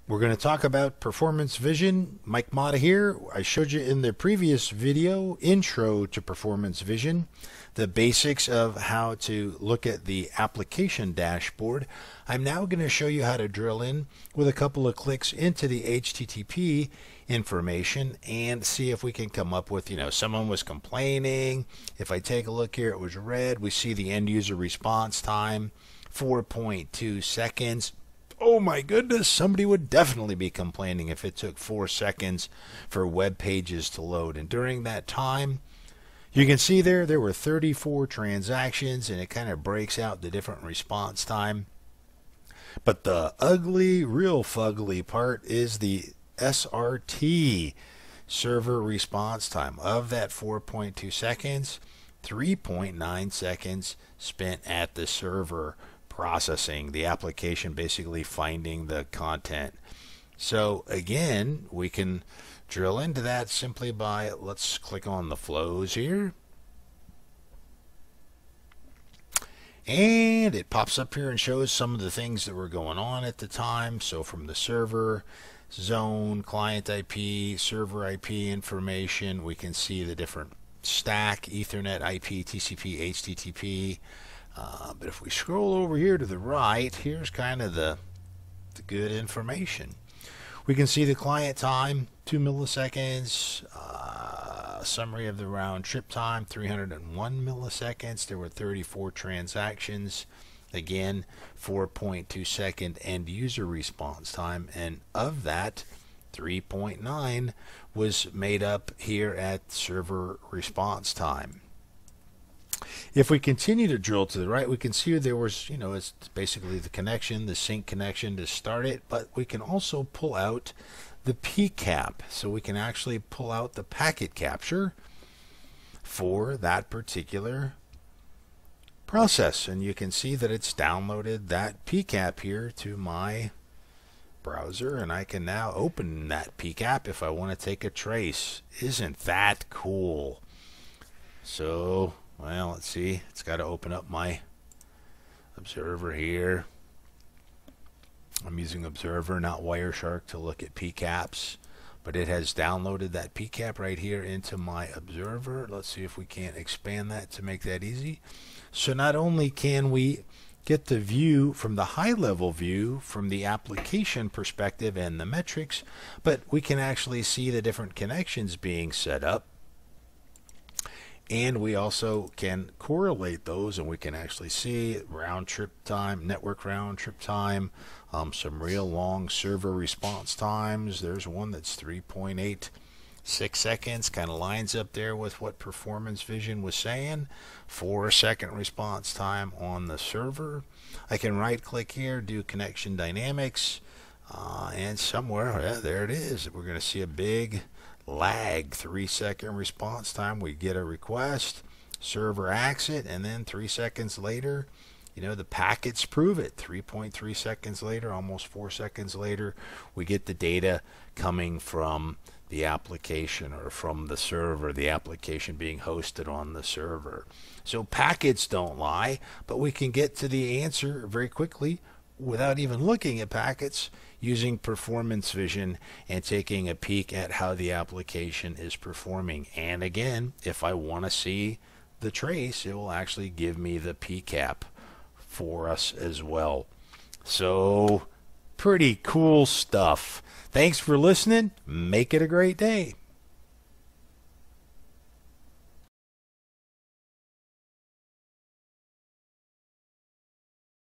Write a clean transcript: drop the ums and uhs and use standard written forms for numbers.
We're going to talk about performance vision. Mike Mata here. I showed you in the previous video, intro to performance vision, the basics of how to look at the application dashboard. I'm now going to show you how to drill in with a couple of clicks into the HTTP information and see if we can come up with, someone was complaining. If I take a look here, it was red. We see the end user response time, 4.2 seconds. Oh my goodness, somebody would definitely be complaining if it took 4 seconds for web pages to load. And during that time, you can see there were 34 transactions, and it kind of breaks out the different response time. But the ugly, real fugly part is the SRT, server response time. Of that 4.2 seconds, 3.9 seconds spent at the server processing, the application basically finding the content. So again, we can drill into that simply by, let's click on the flows here. And it pops up here and shows some of the things that were going on at the time. So from the server, zone, client IP, server IP information, we can see the different stack, Ethernet, IP, TCP, HTTP. But if we scroll over here to the right, here's kind of the good information. We can see the client time, 2 milliseconds, summary of the round trip time, 301 milliseconds. There were 34 transactions. Again, 4.2 second end user response time, and of that, 3.9 was made up here at server response time. If we continue to drill to the right, we can see there was, it's basically the connection, the sync connection to start it, but we can also pull out the PCAP. So we can actually pull out the packet capture for that particular process. And you can see that it's downloaded that PCAP here to my browser, and I can now open that PCAP if I want to take a trace. Isn't that cool? So, well, let's see. It's got to open up my observer here. I'm using Observer, not Wireshark, to look at PCAPs, but it has downloaded that PCAP right here into my Observer. Let's see if we can't expand that to make that easy. So not only can we get the view from the high-level view from the application perspective and the metrics, but we can actually see the different connections being set up. And we also can correlate those, and we can actually see round trip time, network round trip time, some real long server response times. There's one that's 3.86 seconds, kind of lines up there with what Performance Vision was saying. 4-second response time on the server. I can right click here, do connection dynamics, and somewhere, yeah, there it is. We're going to see a big lag, 3-second response time. We get a request, server acts it, and then 3 seconds later, the packets prove it. 3.3 seconds later, almost 4 seconds later, we get the data coming from the application or from the server, the application being hosted on the server. So packets don't lie, but we can get to the answer very quickly without even looking at packets, using Performance Vision and taking a peek at how the application is performing. And again, if I want to see the trace, it will actually give me the PCAP for us as well. So pretty cool stuff. Thanks for listening. Make it a great day.